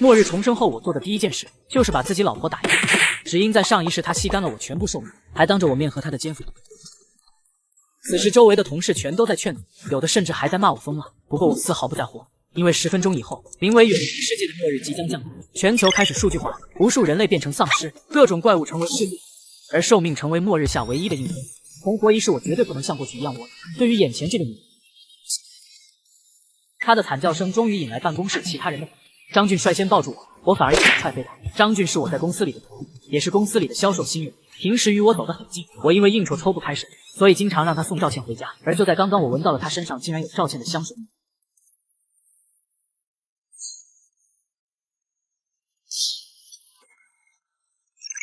末日重生后，我做的第一件事就是把自己老婆打一顿，只因在上一世她吸干了我全部寿命，还当着我面和她的奸夫。此时周围的同事全都在劝阻，有的甚至还在骂我疯了。不过我丝毫不在乎，因为10分钟以后，名为远离世界的末日即将降临，全球开始数据化，无数人类变成丧尸，各种怪物成为世界，而寿命成为末日下唯一的应对。存活一世，我绝对不能像过去一样窝囊。对于眼前这个女人，她的惨叫声终于引来办公室其他人的反应。张俊率先抱住我反而一脚踹飞他。张俊是我在公司里的徒弟，也是公司里的销售新人，平时与我走得很近。我因为应酬抽不开身，所以经常让他送赵倩回家。而就在刚刚，我闻到了他身上竟然有赵倩的香水。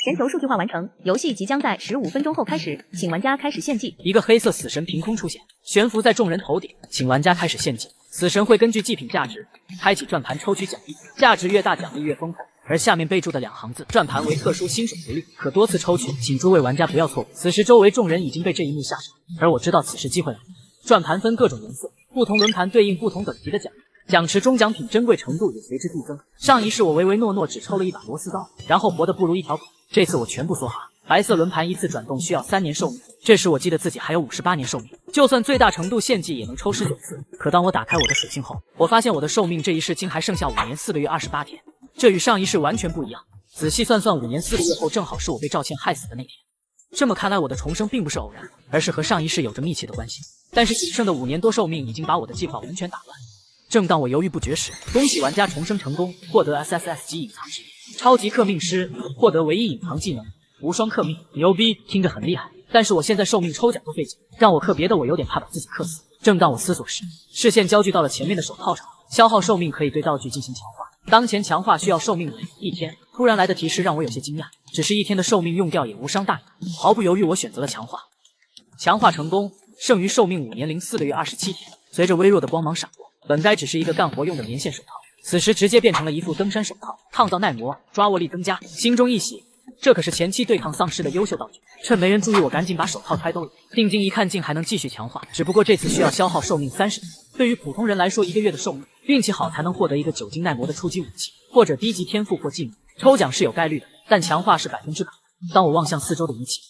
全球数据化完成，游戏即将在15分钟后开始，请玩家开始献祭。一个黑色死神凭空出现，悬浮在众人头顶，请玩家开始献祭。死神会根据祭品价值开启转盘抽取奖励，价值越大奖励越丰富。而下面备注的2行字，转盘为特殊新手福利，可多次抽取，请诸位玩家不要错过。此时周围众人已经被这一幕吓傻，而我知道此时机会来了。转盘分各种颜色，不同轮盘对应不同等级的奖励，奖池中奖品珍贵程度也随之递增。上一世我唯唯诺诺只抽了一把螺丝刀，然后活得不如一条狗。这次我全部梭哈，白色轮盘一次转动需要3年寿命，这时我记得自己还有58年寿命，就算最大程度献祭也能抽19次。可当我打开我的水星后，我发现我的寿命这一世竟还剩下5年4个月28天，这与上一世完全不一样。仔细算算，5年4个月后正好是我被赵倩害死的那天。这么看来，我的重生并不是偶然，而是和上一世有着密切的关系。但是仅剩的5年多寿命已经把我的计划完全打乱。正当我犹豫不决时，恭喜玩家重生成功，获得 SSS 级隐藏值。超级克命师获得唯一隐藏技能无双克命，牛逼，听着很厉害。但是我现在寿命抽奖都费劲，让我克别的我有点怕把自己克死。正当我思索时，视线焦聚到了前面的手套上，消耗寿命可以对道具进行强化，当前强化需要寿命为1天。突然来的提示让我有些惊讶，只是1天的寿命用掉也无伤大雅。毫不犹豫我选择了强化，强化成功，剩余寿命5年04个月27天。随着微弱的光芒闪过，本该只是一个干活用的棉线手套，此时直接变成了一副登山手套，烫造耐磨，抓握力增加，心中一喜，这可是前期对抗丧尸的优秀道具。趁没人注意，我赶紧把手套揣兜里，定睛一看，竟还能继续强化，只不过这次需要消耗寿命30年。对于普通人来说，1个月的寿命，运气好才能获得一个久经耐磨的初级武器，或者低级天赋或技能。抽奖是有概率的，但强化是100%。当我望向四周的仪器，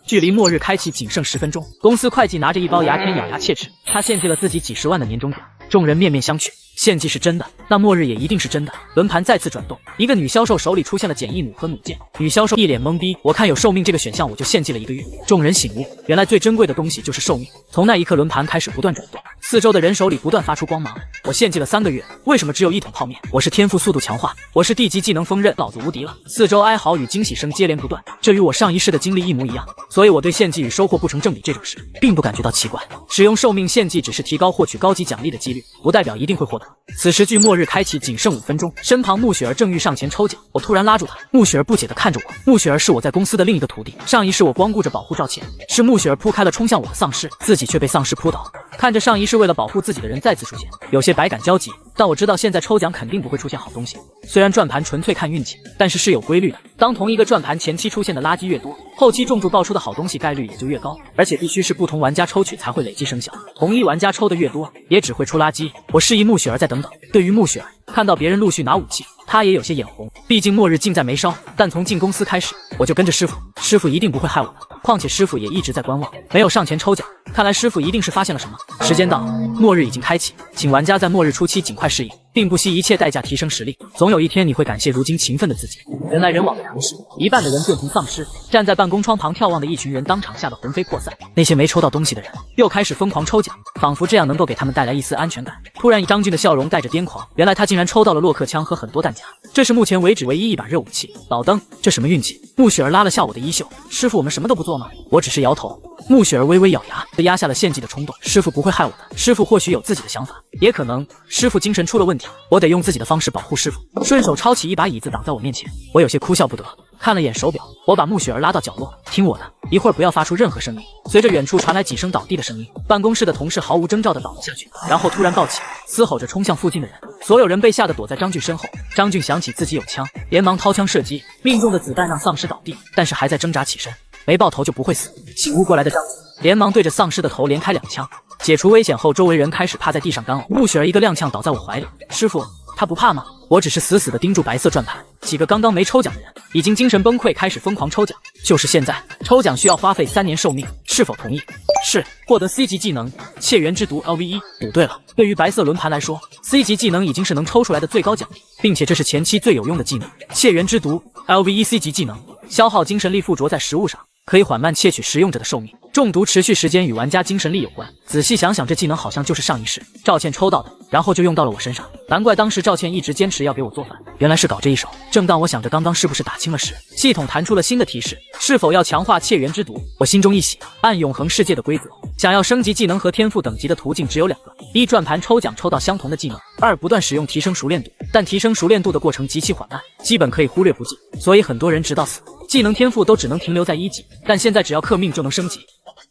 距离末日开启仅剩10分钟，公司会计拿着一包牙签咬牙切齿，他献祭了自己几10万的年终奖。众人面面相觑，献祭是真的，那末日也一定是真的。轮盘再次转动，一个女销售手里出现了简易弩和弩箭，女销售一脸懵逼，我看有寿命这个选项我就献祭了1个月。众人醒悟，原来最珍贵的东西就是寿命。从那一刻，轮盘开始不断转动，四周的人手里不断发出光芒。我献祭了3个月，为什么只有1桶泡面？我是天赋速度强化，我是地级技能锋刃，老子无敌了。四周哀嚎与惊喜声接连不断，这与我上一世的经历一模一样，所以我对献祭与收获不成正比这种事并不感觉到奇怪。使用寿命献祭只是提高获取高级奖励的几率，不代表一定会获得。此时距末日开启仅剩5分钟，身旁穆雪儿正欲上前抽奖，我突然拉住她。穆雪儿不解地看着我，穆雪儿是我在公司的另一个徒弟，上一世我光顾着保护赵倩，是穆雪儿扑开了冲向我的丧尸，自己却被丧尸扑倒。看着上一世为了保护自己的人再次出现，有些百感交集。但我知道现在抽奖肯定不会出现好东西，虽然转盘纯粹看运气，但是有规律的。当同一个转盘前期出现的垃圾越多，后期重注爆出的好东西概率也就越高，而且必须是不同玩家抽取才会累积生效，同一玩家抽的越多，也只会出垃圾。我示意穆雪儿再等等。对于穆雪儿，看到别人陆续拿武器，他也有些眼红，毕竟末日近在眉梢。但从进公司开始，我就跟着师傅，师傅一定不会害我的，况且师傅也一直在观望，没有上前抽奖，看来师傅一定是发现了什么。时间到，末日已经开启，请玩家在末日初期尽快适应，并不惜一切代价提升实力，总有一天你会感谢如今勤奋的自己。人来人往的城市，一半的人变成丧尸，站在办公窗旁眺望的一群人当场吓得魂飞魄散。那些没抽到东西的人又开始疯狂抽奖，仿佛这样能够给他们带来一丝安全感。突然，张俊的笑容带着癫狂，原来他竟然抽到了洛克枪和很多弹夹，这是目前为止唯一一把热武器。老登，这什么运气？穆雪儿拉了下我的衣袖，师傅，我们什么都不做吗？我只是摇头。穆雪儿微微咬牙，压下了献祭的冲动。师傅不会害我的，师傅或许有自己的想法，也可能师傅精神出了问题，我得用自己的方式保护师傅。顺手抄起一把椅子挡在我面前，我有些哭笑不得。看了眼手表，我把穆雪儿拉到角落，听我的，一会儿不要发出任何声音。随着远处传来几声倒地的声音，办公室的同事毫无征兆地倒了下去，然后突然抱起，嘶吼着冲向附近的人。所有人被吓得躲在张俊身后。张俊想起自己有枪，连忙掏枪射击，命中的子弹让丧尸倒地，但是还在挣扎起身，没爆头就不会死。醒悟过来的张俊连忙对着丧尸的头连开2枪，解除危险后，周围人开始趴在地上干呕。穆雪儿一个踉跄倒在我怀里，师傅，他不怕吗？我只是死死地盯住白色转盘，几个刚刚没抽奖的人已经精神崩溃，开始疯狂抽奖。就是现在，抽奖需要花费3年寿命，是否同意？是。获得 C 级技能窃源之毒 LV1。对了，对于白色轮盘来说 ，C 级技能已经是能抽出来的最高奖励，并且这是前期最有用的技能。窃源之毒 LV1 C 级技能，消耗精神力附着在食物上，可以缓慢窃取食用者的寿命。中毒持续时间与玩家精神力有关。仔细想想，这技能好像就是上一世赵倩抽到的，然后就用到了我身上。难怪当时赵倩一直坚持要给我做饭，原来是搞这一手。正当我想着刚刚是不是打清了时，系统弹出了新的提示：是否要强化窃源之毒？我心中一喜，按永恒世界的规则，想要升级技能和天赋等级的途径只有2个：一转盘抽奖抽到相同的技能；二不断使用提升熟练度，但提升熟练度的过程极其缓慢，基本可以忽略不计，所以很多人直到死技能天赋都只能停留在1级，但现在只要氪命就能升级。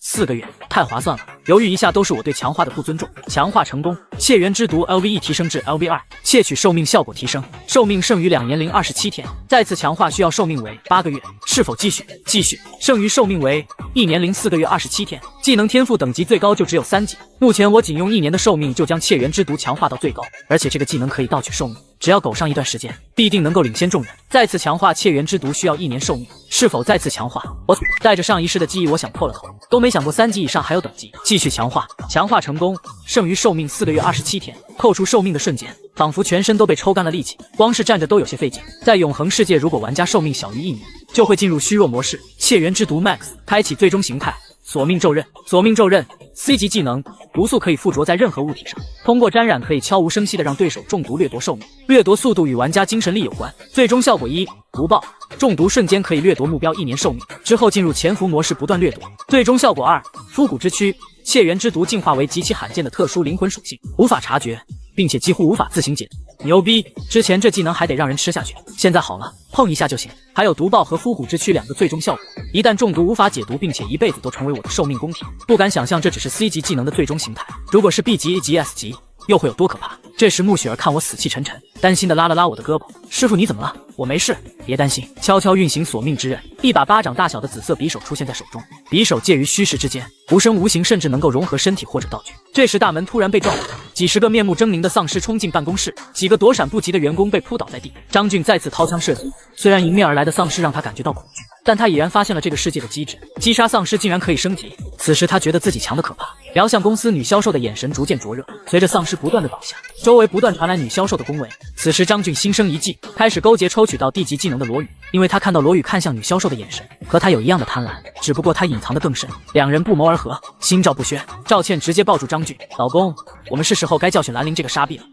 4个月太划算了，犹豫一下都是我对强化的不尊重。强化成功，窃源之毒 LV1 提升至 LV2，窃取寿命效果提升，寿命剩余2年零27天。再次强化需要寿命为8个月，是否继续？继续。剩余寿命为1年零4个月27天。技能天赋等级最高就只有3级，目前我仅用1年的寿命就将窃源之毒强化到最高，而且这个技能可以盗取寿命，只要苟上一段时间，必定能够领先众人。再次强化窃源之毒需要1年寿命，是否再次强化？我带着上一世的记忆，我想破了头，都没想过3级以上还有等级。继续强化，强化成功，剩余寿命4个月27天。扣除寿命的瞬间，仿佛全身都被抽干了力气，光是站着都有些费劲。在永恒世界，如果玩家寿命小于1年，就会进入虚弱模式。窃源之毒 Max 开启最终形态。索命咒刃，索命咒刃 C 级技能，毒素可以附着在任何物体上，通过沾染可以悄无声息地让对手中毒掠夺寿命。掠夺速度与玩家精神力有关。最终效果1，毒爆，中毒瞬间可以掠夺目标1年寿命，之后进入潜伏模式不断掠夺。最终效果2，枯骨之躯，窃源之毒进化为极其罕见的特殊灵魂属性，无法察觉，并且几乎无法自行解毒。牛逼！之前这技能还得让人吃下去，现在好了，碰一下就行。还有毒爆和枯骨之躯2个最终效果，一旦中毒无法解毒，并且一辈子都成为我的寿命供体。不敢想象这只是 C 级技能的最终形态，如果是 B 级、A 级、S 级，又会有多可怕？这时穆雪儿看我死气沉沉，担心的拉了拉我的胳膊：“师傅你怎么了？”我没事，别担心。悄悄运行索命之刃，一把巴掌大小的紫色匕首出现在手中，匕首介于虚实之间，无声无形，甚至能够融合身体或者道具。这时大门突然被撞开，几十个面目狰狞的丧尸冲进办公室，几个躲闪不及的员工被扑倒在地。张俊再次掏枪射击，虽然迎面而来的丧尸让他感觉到恐惧，但他已然发现了这个世界的机制，击杀丧尸竟然可以升级。此时他觉得自己强得可怕，瞄向公司女销售的眼神逐渐灼热。随着丧尸不断的倒下，周围不断传来女销售的恭维。此时张俊心生一计，开始勾结抽取到D级技能的罗宇，因为他看到罗宇看向女销售的眼神和他有一样的贪婪，只不过他隐藏得更深。两人不谋而合，心照不宣。赵倩直接抱住张俊：“老公，我们是时候该教训兰陵这个傻逼了。”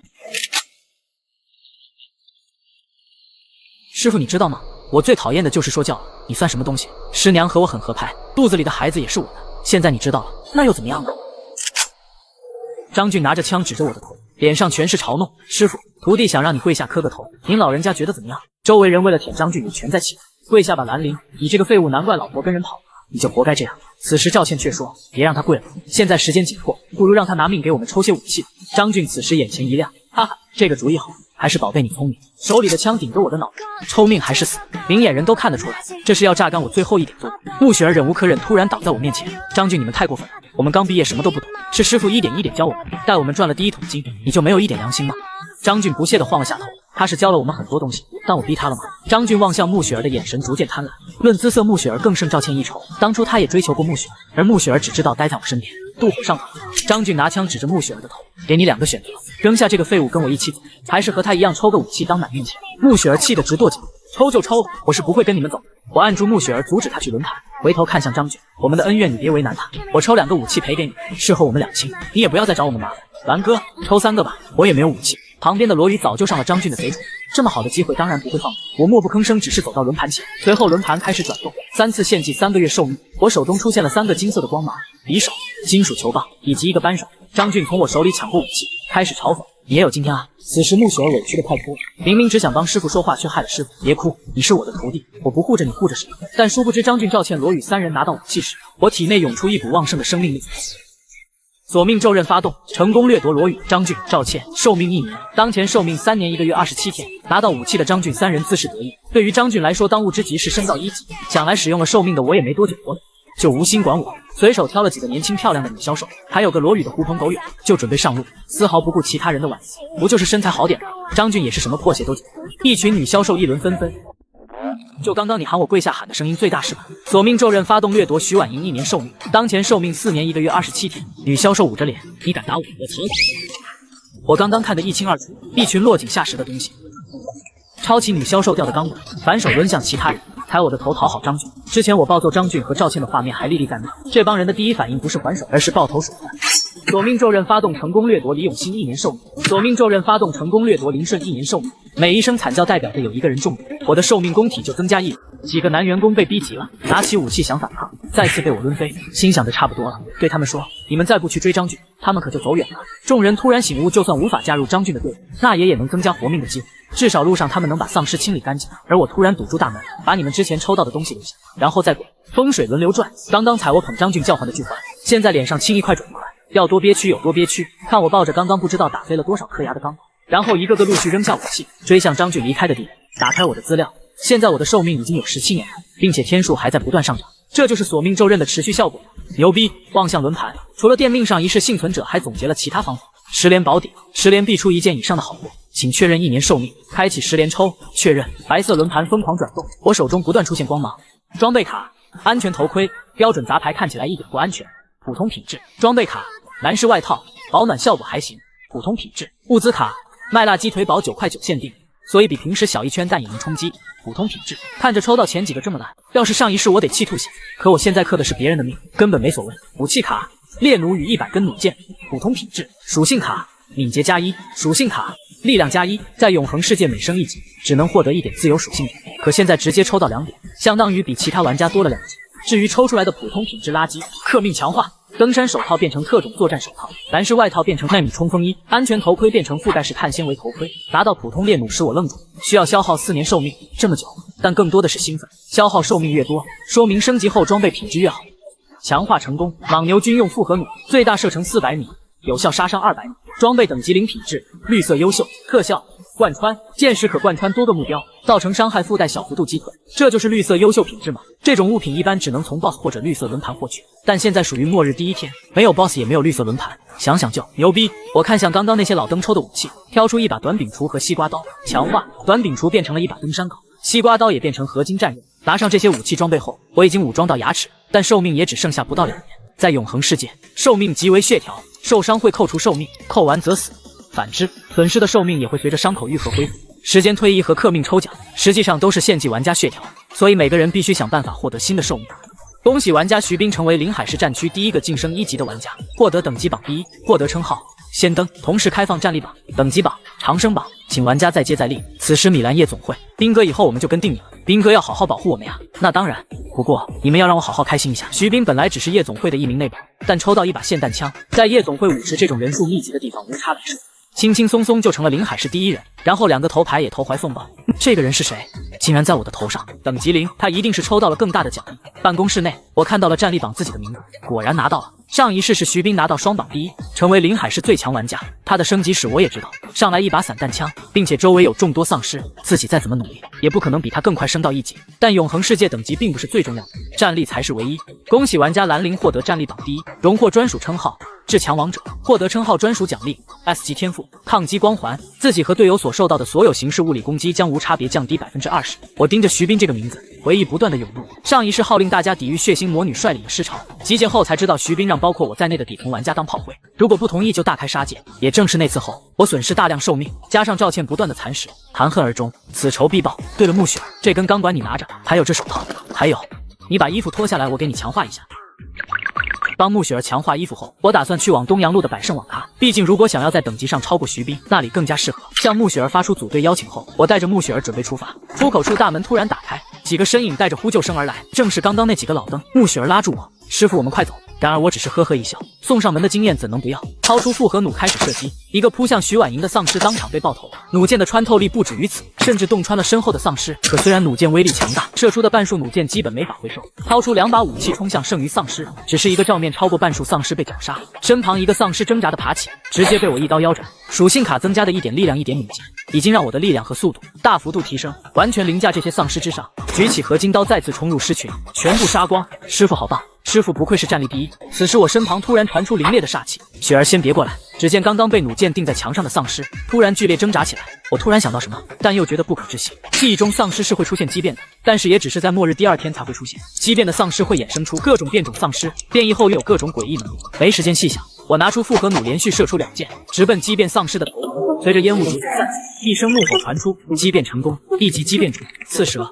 师傅你知道吗？我最讨厌的就是说教了，你算什么东西？师娘和我很合拍，肚子里的孩子也是我的，现在你知道了，那又怎么样呢？张俊拿着枪指着我的头，脸上全是嘲弄。师傅，徒弟想让你跪下磕个头，您老人家觉得怎么样？周围人为了舔张俊也全在起来，跪下吧兰陵，你这个废物，难怪老婆跟人跑了，你就活该这样。此时赵倩却说，别让他跪了，现在时间紧迫，不如让他拿命给我们抽些武器。张俊此时眼前一亮，哈哈，这个主意好，还是宝贝你聪明。手里的枪顶着我的脑袋，抽命还是死？明眼人都看得出来，这是要榨干我最后一点作用。穆雪儿忍无可忍，突然倒在我面前。张俊，你们太过分了，我们刚毕业什么都不懂，是师傅一点一点教我们，带我们赚了第一桶金，你就没有一点良心吗？张俊不屑地晃了下头，他是教了我们很多东西，但我逼他了吗？张俊望向穆雪儿的眼神逐渐贪婪，论姿色穆雪儿更胜赵倩一筹，当初他也追求过穆雪儿，而穆雪儿只知道待在我身边，妒火上头。张俊拿枪指着穆雪儿的头，给你2个选择，扔下这个废物跟我一起走，还是和他一样抽个武器当满面前。穆雪儿气得直跺脚，抽就抽，我是不会跟你们走。我按住穆雪儿，阻止他去轮盘，回头看向张俊，我们的恩怨你别为难他，我抽2个武器赔给你，事后我们两清，你也不要再找我们麻烦。兰哥，抽3个吧，我也没有武器。旁边的罗宇早就上了张俊的贼船，这么好的机会当然不会放过。我默不吭声，只是走到轮盘前，随后轮盘开始转动，3次献祭3个月寿命。我手中出现了3个金色的光芒，匕首、金属球棒以及1个扳手。张俊从我手里抢过武器，开始嘲讽：“你也有今天啊！”此时穆雪儿委屈的快哭了，明明只想帮师傅说话，却害了师傅。别哭，你是我的徒弟，我不护着你护着谁？但殊不知张俊、赵倩、罗宇3人拿到武器时，我体内涌出一股旺盛的生命力。索命咒刃发动，成功掠夺罗宇、张俊、赵倩，寿命1年，当前寿命3年1个月27天。拿到武器的张俊3人自是得意。对于张俊来说，当务之急是升到1级，想来使用了寿命的我也没多久活了，就无心管我。随手挑了几个年轻漂亮的女销售，还有个裸语的狐朋狗友，就准备上路，丝毫不顾其他人的惋惜。不就是身材好点吗？张俊也是什么破鞋都捡。一群女销售议论纷纷。就刚刚你喊我跪下喊的声音最大是吧？索命咒刃发动掠夺徐婉莹1年寿命，当前寿命4年1个月27天。女销售捂着脸，你敢打我？我操！我刚刚看得一清二楚，一群落井下石的东西。抄起女销售掉的钢管，反手抡向其他人，抬我的头讨好张俊。之前我暴揍张俊和赵倩的画面还历历在目，这帮人的第一反应不是还手，而是抱头鼠窜。索命咒刃发动成功掠夺李永新1年寿命，索命咒刃发动成功掠夺林顺1年寿命。每一声惨叫代表着有一个人中毒，我的寿命供体就增加1。几个男员工被逼急了，拿起武器想反抗，再次被我抡飞，心想着差不多了，对他们说：“你们再不去追张俊，他们可就走远了。”众人突然醒悟，就算无法加入张俊的队伍，那也能增加活命的机会，至少路上他们能把丧尸清理干净。而我突然堵住大门，把你们之前抽到的东西留下，然后再滚。风水轮流转，刚刚踩我捧张俊叫唤的剧欢，现在脸上青一块肿一块，要多憋屈有多憋屈。看我抱着刚刚不知道打飞了多少颗牙的钢管，然后一个个陆续扔下武器，追向张俊离开的地点。打开我的资料，现在我的寿命已经有17年了，并且天数还在不断上涨，这就是索命咒刃的持续效果。牛逼！望向轮盘，除了电命上一世幸存者，还总结了其他方法。10连保底，10连必出1件以上的好货，请确认1年寿命，开启10连抽，确认。白色轮盘疯狂转动，我手中不断出现光芒。装备卡，安全头盔，标准杂牌看起来一点不安全，普通品质。装备卡，男士外套，保暖效果还行，普通品质。物资卡，麦辣鸡腿堡9块9限定，所以比平时小一圈但也能充饥，普通品质。看着抽到前几个这么烂，要是上一世我得气吐血，可我现在克的是别人的命，根本没所谓。武器卡，猎弩与100根弩箭，普通品质。属性卡，敏捷加1，属性卡，力量加1，在永恒世界每升1级只能获得1点自由属性点，可现在直接抽到2点，相当于比其他玩家多了2级。至于抽出来的普通品质垃圾，克命强化，登山手套变成特种作战手套，男士外套变成耐米冲锋衣，安全头盔变成覆盖式碳纤维头盔。拿到普通猎弩使我愣住，需要消耗4年寿命，这么久，但更多的是兴奋，消耗寿命越多，说明升级后装备品质越好。强化成功，莽牛军用复合弩，最大射程400米，有效杀伤200米，装备等级0品质，绿色优秀，特效贯穿，箭时可贯穿多个目标，造成伤害附带小幅度击退，这就是绿色优秀品质吗？这种物品一般只能从 BOSS 或者绿色轮盘获取，但现在属于末日第一天，没有 BOSS 也没有绿色轮盘，想想就牛逼。我看向刚刚那些老登抽的武器，挑出一把短柄锄和西瓜刀，强化，短柄锄变成了一把登山镐，西瓜刀也变成合金战刃。拿上这些武器装备后，我已经武装到牙齿，但寿命也只剩下不到2年。在永恒世界，寿命即为血条，受伤会扣除寿命，扣完则死。反之，损失的寿命也会随着伤口愈合恢复。时间推移和克命抽奖实际上都是献祭玩家血条，所以每个人必须想办法获得新的寿命。恭喜玩家徐斌成为临海市战区第一个晋升1级的玩家，获得等级榜第1，获得称号先登，同时开放战力榜、等级榜、长生榜，请玩家再接再厉。此时米兰夜总会，斌哥以后我们就跟定你了，斌哥要好好保护我们呀。那当然，不过你们要让我好好开心一下。徐斌本来只是夜总会的一名内保，但抽到一把霰弹枪，在夜总会舞池这种人数密集的地方无差别射，轻轻松松就成了临海市第1人，然后2个头牌也投怀送抱。这个人是谁？竟然在我的头上，等级0，他一定是抽到了更大的奖励。办公室内，我看到了战力榜自己的名字，果然拿到了。上一世是徐斌拿到双榜第1，成为临海市最强玩家。他的升级史我也知道，上来一把散弹枪，并且周围有众多丧尸，自己再怎么努力，也不可能比他更快升到1级。但永恒世界等级并不是最重要的，战力才是唯一。恭喜玩家兰陵获得战力榜第1，荣获专属称号至强王者，获得称号专属奖励 S 级天赋抗击光环，自己和队友所受到的所有形式物理攻击将无差别降低20%。我盯着徐斌这个名字，回忆不断的涌入。上一世号令大家抵御血腥魔女率领的尸潮，集结后才知道徐斌让包括我在内的底层玩家当炮灰，如果不同意就大开杀戒。也正是那次后，我损失大量寿命，加上赵倩不断的蚕食，含恨而终，此仇必报。对了，穆雪儿，这根钢管你拿着，还有这手套，还有，你把衣服脱下来，我给你强化一下。帮穆雪儿强化衣服后，我打算去往东阳路的百盛网咖，毕竟如果想要在等级上超过徐斌，那里更加适合。向穆雪儿发出组队邀请后，我带着穆雪儿准备出发。出口处大门突然打开，几个身影带着呼救声而来，正是刚刚那几个老登。穆雪儿拉住我，师傅，我们快走。然而我只是呵呵一笑，送上门的经验怎能不要？掏出复合弩开始射击，一个扑向徐婉莹的丧尸当场被爆头，弩箭的穿透力不止于此，甚至洞穿了身后的丧尸。可虽然弩箭威力强大，射出的半数弩箭基本没法回收。掏出2把武器冲向剩余丧尸，只是一个照面超过半数丧尸被绞杀，身旁一个丧尸挣扎的爬起，直接被我一刀腰斩。属性卡增加的1点力量1点弩箭，已经让我的力量和速度大幅度提升，完全凌驾这些丧尸之上。举起合金刀再次冲入狮群，全部杀光。师傅好棒！师傅不愧是战力第一。此时我身旁突然传出凛冽的煞气，雪儿先别过来。只见刚刚被弩箭钉在墙上的丧尸突然剧烈挣扎起来，我突然想到什么，但又觉得不可置信。记忆中丧尸是会出现畸变的，但是也只是在末日第2天才会出现。畸变的丧尸会衍生出各种变种丧尸，变异后又有各种诡异能力。没时间细想，我拿出复合弩连续射出2箭，直奔畸变丧尸的头颅。随着烟雾逐渐散去，一声怒吼传出，畸变成功，一级畸变主刺蛇。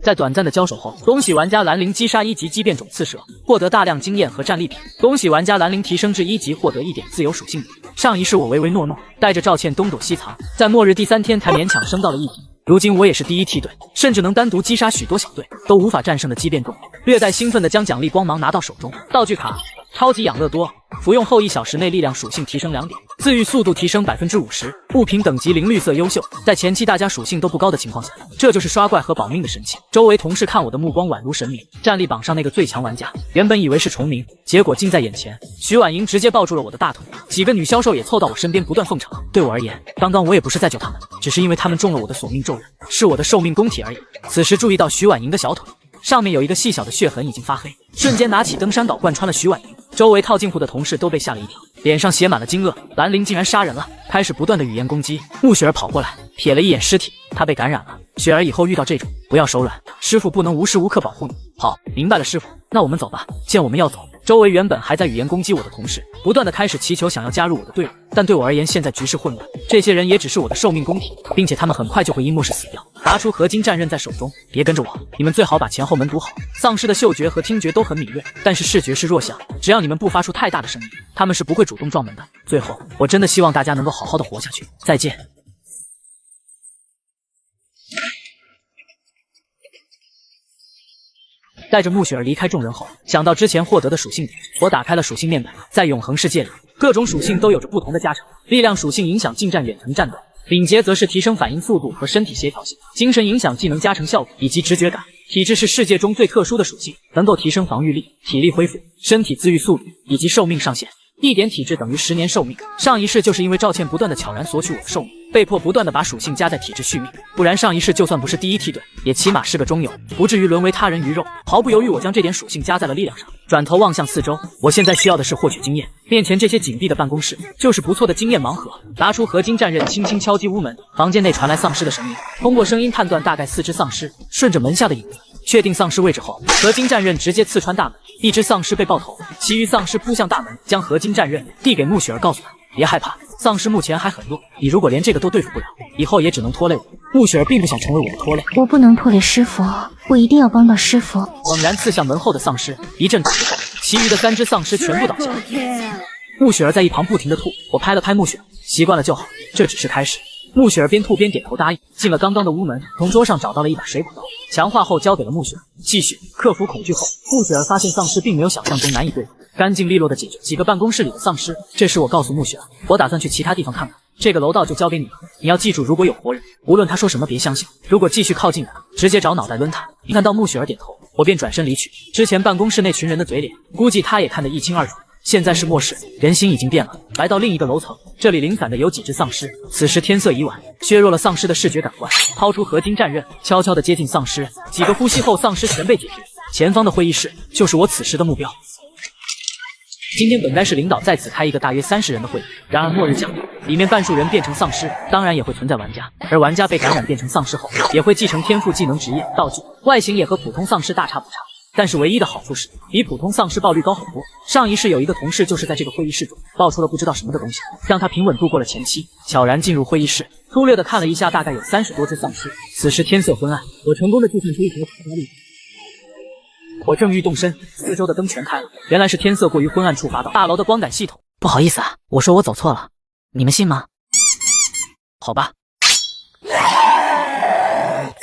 在短暂的交手后，恭喜玩家兰陵击杀1级畸变种刺蛇，获得大量经验和战利品。恭喜玩家兰陵提升至1级，获得1点自由属性点。上一世我唯唯诺诺，带着赵倩东躲西藏，在末日第3天才勉强升到了1级。如今我也是第1梯队，甚至能单独击杀许多小队都无法战胜的畸变种。略带兴奋的将奖励光芒拿到手中，道具卡。超级养乐多，服用后1小时内力量属性提升2点，自愈速度提升50%，物品等级零绿色优秀。在前期大家属性都不高的情况下，这就是刷怪和保命的神器。周围同事看我的目光宛如神明，战力榜上那个最强玩家，原本以为是重名，结果近在眼前。徐婉莹直接抱住了我的大腿，几个女销售也凑到我身边不断奉承。对我而言，刚刚我也不是在救他们，只是因为他们中了我的索命咒人，是我的寿命供体而已。此时注意到徐婉莹的小腿上面有一个细小的血痕已经发黑，瞬间拿起登山镐贯穿了徐婉莹。周围套近乎的同事都被吓了一跳，脸上写满了惊愕。兰陵竟然杀人了，开始不断的语言攻击。穆雪儿跑过来，瞥了一眼尸体，她被感染了。雪儿以后遇到这种不要手软，师傅不能无时无刻保护你。好，明白了师傅，那我们走吧。见我们要走，周围原本还在语言攻击我的同事，不断的开始祈求想要加入我的队伍，但对我而言，现在局势混乱，这些人也只是我的寿命供体，并且他们很快就会因末世死掉。拿出合金战刃在手中，别跟着我，你们最好把前后门堵好。丧尸的嗅觉和听觉都很敏锐，但是视觉是弱项，只要你们不发出太大的声音，他们是不会主动撞门的。最后，我真的希望大家能够好好的活下去。再见。带着穆雪儿离开众人后，想到之前获得的属性点，我打开了属性面板。在永恒世界里，各种属性都有着不同的加成。力量属性影响近战远程战斗，敏捷则是提升反应速度和身体协调性，精神影响技能加成效果以及直觉感。体质是世界中最特殊的属性，能够提升防御力、体力恢复、身体自愈速率以及寿命上限。1点体质等于10年寿命。上一世就是因为赵倩不断的悄然索取我的寿命，被迫不断的把属性加在体质续命，不然上一世就算不是第1梯队，也起码是个中游，不至于沦为他人鱼肉。毫不犹豫，我将这点属性加在了力量上，转头望向四周，我现在需要的是获取经验。面前这些紧闭的办公室就是不错的经验盲盒。拿出合金战刃，轻轻敲击屋门，房间内传来丧尸的声音，通过声音判断大概4只丧尸，顺着门下的影子确定丧尸位置后，合金战刃直接刺穿大门，1只丧尸被爆头，其余丧尸扑向大门，将合金战刃递给穆雪儿，告诉他别害怕，丧尸目前还很弱，你如果连这个都对付不了，以后也只能拖累我。穆雪儿并不想成为我的拖累，我不能拖累师傅，我一定要帮到师傅。猛然刺向门后的丧尸，一阵吐后，其余的3只丧尸全部倒下。穆雪儿在一旁不停的吐，我拍了拍穆雪儿，习惯了就好，这只是开始。穆雪儿边吐边点头答应，进了刚刚的屋门，从桌上找到了一把水果刀，强化后交给了穆雪儿。继续克服恐惧后，穆雪儿发现丧尸并没有想象中难以对付，干净利落的解决几个办公室里的丧尸。这时我告诉穆雪儿，我打算去其他地方看看，这个楼道就交给你了。你要记住，如果有活人，无论他说什么别相信，如果继续靠近他，直接找脑袋抡他。看到穆雪儿点头，我便转身离去。之前办公室那群人的嘴脸，估计他也看得一清二楚。现在是末世，人心已经变了。来到另一个楼层，这里零散的有几只丧尸。此时天色已晚，削弱了丧尸的视觉感官。掏出合金战刃，悄悄地接近丧尸。几个呼吸后，丧尸全被解决。前方的会议室就是我此时的目标。今天本该是领导在此开一个大约30人的会议，然而末日降临，里面半数人变成丧尸，当然也会存在玩家。而玩家被感染变成丧尸后，也会继承天赋、技能、职业、道具，外形也和普通丧尸大差不差。但是唯一的好处是，比普通丧尸爆率高很多。上一世有一个同事就是在这个会议室中爆出了不知道什么的东西，让他平稳度过了前期。悄然进入会议室，粗略的看了一下，大概有30多只丧尸。此时天色昏暗，我成功的计算出一条卡加利。我正欲动身，四周的灯全开了，原来是天色过于昏暗触发到大楼的光感系统。不好意思啊，我说我走错了，你们信吗？好吧。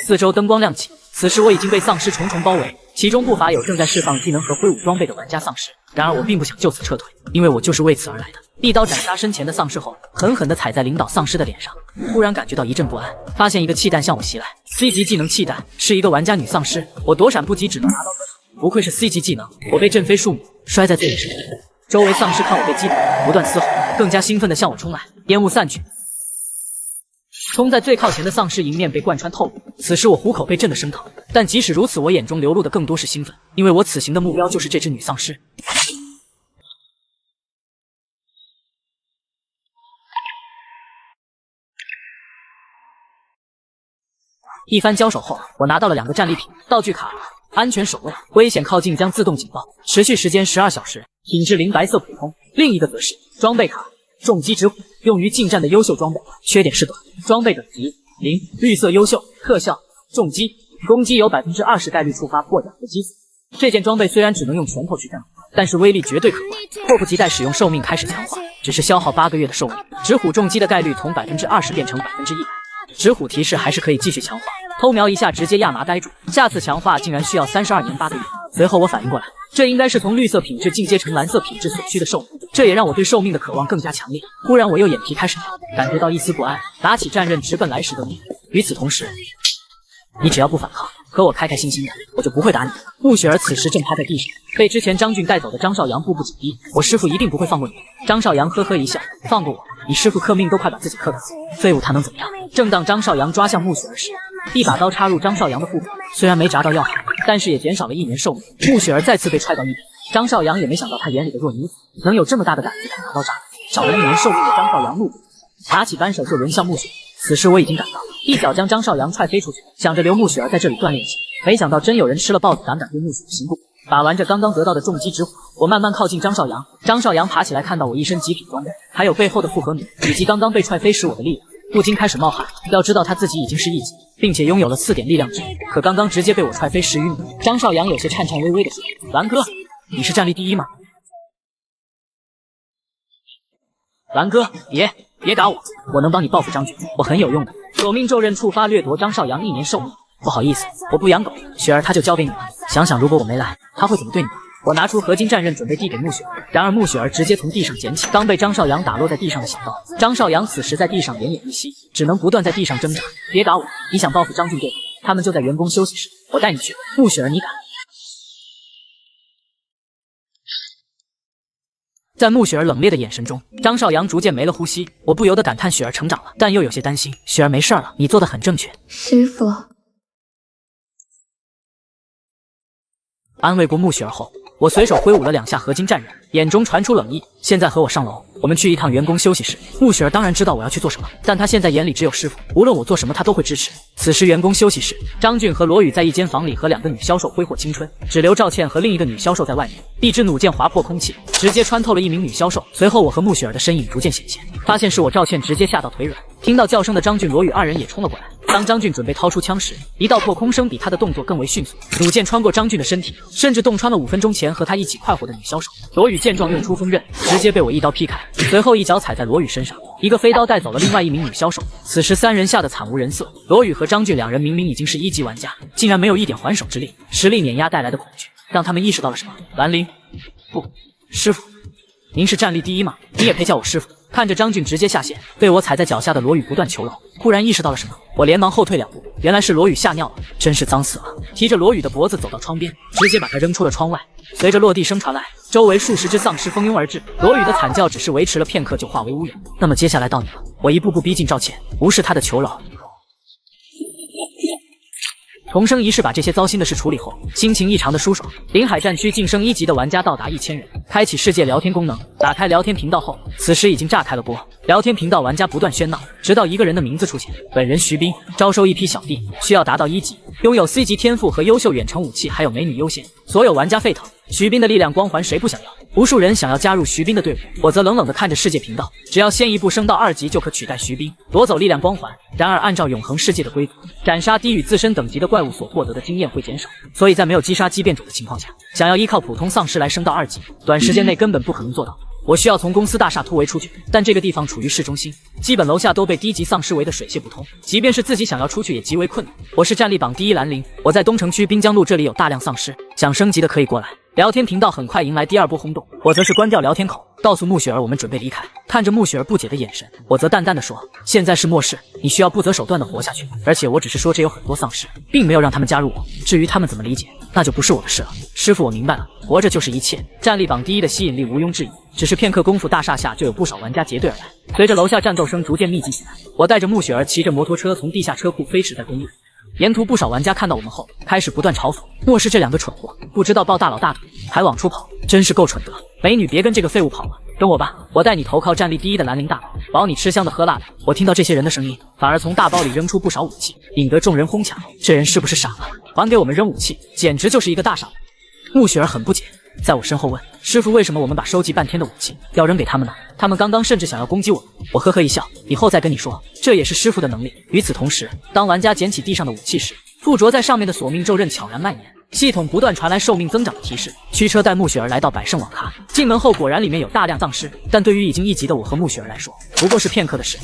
四周灯光亮起，此时我已经被丧尸重重包围，其中不乏有正在释放技能和挥舞装备的玩家丧尸。然而我并不想就此撤退，因为我就是为此而来的。一刀斩杀身前的丧尸后，狠狠地踩在领导丧尸的脸上，突然感觉到一阵不安，发现一个气弹向我袭来。C 级技能气弹是一个玩家女丧尸，我躲闪不及，只能拿刀割手。不愧是 C 级技能，我被震飞数米，摔在自己身上。周围丧尸看我被击倒，不断嘶吼，更加兴奋地向我冲来。烟雾散去，冲在最靠前的丧尸迎面被贯穿透骨。此时我虎口被震得生疼，但即使如此，我眼中流露的更多是兴奋，因为我此行的目标就是这只女丧尸。一番交手后，我拿到了2个战利品：道具卡、安全守卫，危险靠近将自动警报，持续时间12小时，品质0白色普通。另一个则是装备卡，重击之虎，用于近战的优秀装备，缺点是短，装备等级0，绿色优秀，特效重击，攻击有20%概率触发破甲和击死。这件装备虽然只能用拳头去战，但是威力绝对可观，迫不及待使用，寿命开始强化，只是消耗8个月的寿命。直虎重击的概率从20%变成100%。直虎提示还是可以继续强化，偷瞄一下直接亚麻呆住，下次强化竟然需要32年8个月。随后我反应过来，这应该是从绿色品质进阶成蓝色品质所需的寿命，这也让我对寿命的渴望更加强烈。忽然我又眼皮开始跳，感觉到一丝不安，拿起战刃直奔来时的你。与此同时，你只要不反抗，和我开开心心的，我就不会打你。穆雪儿此时正趴在地上，被之前张俊带走的张少阳步步紧逼，我师父一定不会放过你。张少阳呵呵一笑，放过我？你师父克命都快把自己克死，废物他能怎么样？正当张少阳抓向穆雪儿时，一把刀插入张少阳的腹部，虽然没扎到要害，但是也减少了1年寿命。穆雪儿再次被踹到一边，张少阳也没想到他眼里的弱女子能有这么大的胆子敢拿刀扎，少了1年寿命的张少阳怒不可遏，拿起扳手就抡向穆雪儿。此时我已经赶到，一脚将张少阳踹飞出去，想着留穆雪儿在这里锻炼一下，没想到真有人吃了豹子胆敢对穆雪儿行不果。把玩着刚刚得到的重击之虎，我慢慢靠近张少阳。张少阳爬起来，看到我一身极品装备，还有背后的复合弩，以及刚刚被踹飞时我的力量，不禁开始冒汗。要知道他自己已经是1级，并且拥有了4点力量值，可刚刚直接被我踹飞10余米。张少阳有些颤颤巍巍的说：“蓝哥，你是战力第1吗？”蓝哥，别打我，我能帮你报复张俊，我很有用的。索命咒刃触发，掠夺张少阳1年寿命。不好意思，我不养狗，雪儿她就交给你了。想想如果我没来，她会怎么对你？我拿出合金战刃准备递给穆雪儿，然而穆雪儿直接从地上捡起刚被张少阳打落在地上的小刀。张少阳此时在地上奄奄一息，只能不断在地上挣扎。别打我，你想报复张俊对吧？他们就在员工休息室，我带你去。穆雪儿，你敢？在穆雪儿冷冽的眼神中，张少阳逐渐没了呼吸。我不由得感叹雪儿成长了，但又有些担心。雪儿没事了，你做得很正确。师傅。安慰过穆雪儿后，我随手挥舞了2下合金战刃，眼中传出冷意。现在和我上楼，我们去一趟员工休息室。穆雪儿当然知道我要去做什么，但她现在眼里只有师傅，无论我做什么她都会支持。此时员工休息室，张俊和罗宇在一间房里和2个女销售挥霍青春，只留赵倩和另一个女销售在外面。一支弩箭划破空气，直接穿透了1名女销售。随后我和穆雪儿的身影逐渐显现，发现是我，赵倩直接吓到腿软。听到叫声的张俊、罗宇2人也冲了过来。当张俊准备掏出枪时，一道破空声比他的动作更为迅速，弩箭穿过张俊的身体，甚至洞穿了5分钟前和他一起快活的女销售。罗宇见状用出锋刃，直接被我一刀劈开，随后一脚踩在罗宇身上，一个飞刀带走了另外1名女销售。此时3人吓得惨无人色。罗宇和张俊2人明明已经是1级玩家，竟然没有一点还手之力，实力碾压带来的恐惧让他们意识到了什么。兰陵，不，师傅，您是战力第1吗？你也配叫我师傅？看着张俊直接下线，被我踩在脚下的罗宇不断求饶，忽然意识到了什么，我连忙后退2步，原来是罗宇吓尿了，真是脏死了。提着罗宇的脖子走到窗边，直接把他扔出了窗外。随着落地声传来，周围数十只丧尸蜂拥而至，罗宇的惨叫只是维持了片刻就化为乌有。那么接下来到你了，我一步步逼近赵倩，无视他的求饶。重生仪式把这些糟心的事处理后，心情异常的舒爽。临海战区晋升1级的玩家到达1000人，开启世界聊天功能。打开聊天频道后，此时已经炸开了播。聊天频道玩家不断喧闹，直到一个人的名字出现。本人徐斌，招收一批小弟，需要达到1级，拥有 C 级天赋和优秀远程武器，还有美女优先。所有玩家沸腾，徐斌的力量光环谁不想要？无数人想要加入徐斌的队伍，我则冷冷地看着世界频道，只要先一步升到2级就可取代徐斌，夺走力量光环。然而按照永恒世界的规则，斩杀低于自身等级的怪物所获得的经验会减少，所以在没有击杀畸变种的情况下，想要依靠普通丧尸来升到2级，短时间内根本不可能做到。我需要从公司大厦突围出去，但这个地方处于市中心，基本楼下都被低级丧尸围得水泄不通，即便是自己想要出去也极为困难。我是战力榜第1兰陵，我在东城区滨江路，这里有大量丧尸，想升级的可以过来。聊天频道很快迎来第2波轰动，我则是关掉聊天口，告诉穆雪儿我们准备离开。看着穆雪儿不解的眼神，我则淡淡的说：现在是末世，你需要不择手段的活下去，而且我只是说这有很多丧尸，并没有让他们加入我，至于他们怎么理解，那就不是我的事了。师傅，我明白了，活着就是一切。战力榜第1的吸引力毋庸置疑，只是片刻功夫，大厦下就有不少玩家结队而来。随着楼下战斗声逐渐密集起来，我带着穆雪儿骑着摩托车从地下车库飞驰在公路。沿途不少玩家看到我们后，开始不断嘲讽莫氏这两个蠢货，不知道抱大佬大腿还往出跑，真是够蠢的。美女，别跟这个废物跑了，跟我吧，我带你投靠战力第1的兰陵大佬，保你吃香的喝辣的。我听到这些人的声音，反而从大包里扔出不少武器，引得众人哄抢。这人是不是傻了？还给我们扔武器，简直就是一个大傻子。穆雪儿很不解，在我身后问师傅，为什么我们把收集半天的武器要扔给他们呢？他们刚刚甚至想要攻击我。我呵呵一笑，以后再跟你说，这也是师傅的能力。与此同时，当玩家捡起地上的武器时，附着在上面的索命咒刃悄然蔓延，系统不断传来寿命增长的提示。驱车带穆雪儿来到百盛网咖，进门后果然里面有大量丧尸，但对于已经1级的我和穆雪儿来说，不过是片刻的事。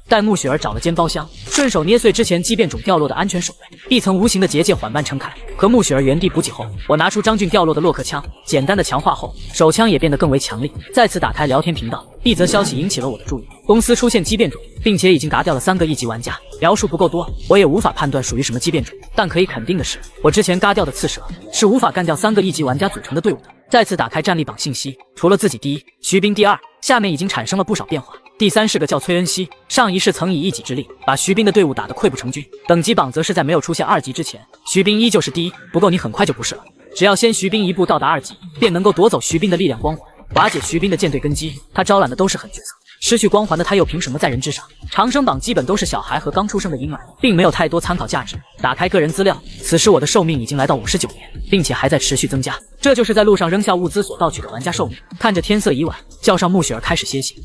带穆雪儿找了间包厢，顺手捏碎之前畸变种掉落的安全手位，一层无形的结界缓慢撑开。和穆雪儿原地补给后，我拿出张俊掉落的洛克枪，简单的强化后，手枪也变得更为强力。再次打开聊天频道，一则消息引起了我的注意：公司出现畸变种，并且已经嘎掉了3个1级玩家。描述不够多，我也无法判断属于什么畸变种，但可以肯定的是，我之前嘎掉的刺蛇是无法干掉3个1级玩家组成的队伍的。再次打开战力榜信息，除了自己第1，徐斌第2，下面已经产生了不少变化。第3是个叫崔恩熙，上一世曾以1己之力把徐斌的队伍打得溃不成军。等级榜则是在没有出现2级之前，徐斌依旧是第1，不过你很快就不是了。只要先徐斌一步到达2级，便能够夺走徐斌的力量光环，瓦解徐斌的舰队根基。他招揽的都是狠角色，失去光环的他又凭什么在人之上？长生榜基本都是小孩和刚出生的婴儿，并没有太多参考价值。打开个人资料，此时我的寿命已经来到59年，并且还在持续增加。这就是在路上扔下物资所盗取的玩家寿命。看着天色已晚，叫上穆雪儿开始歇息。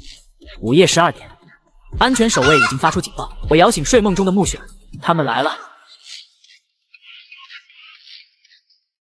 午夜12点，安全守卫已经发出警报，我摇醒睡梦中的穆雪儿，他们来了。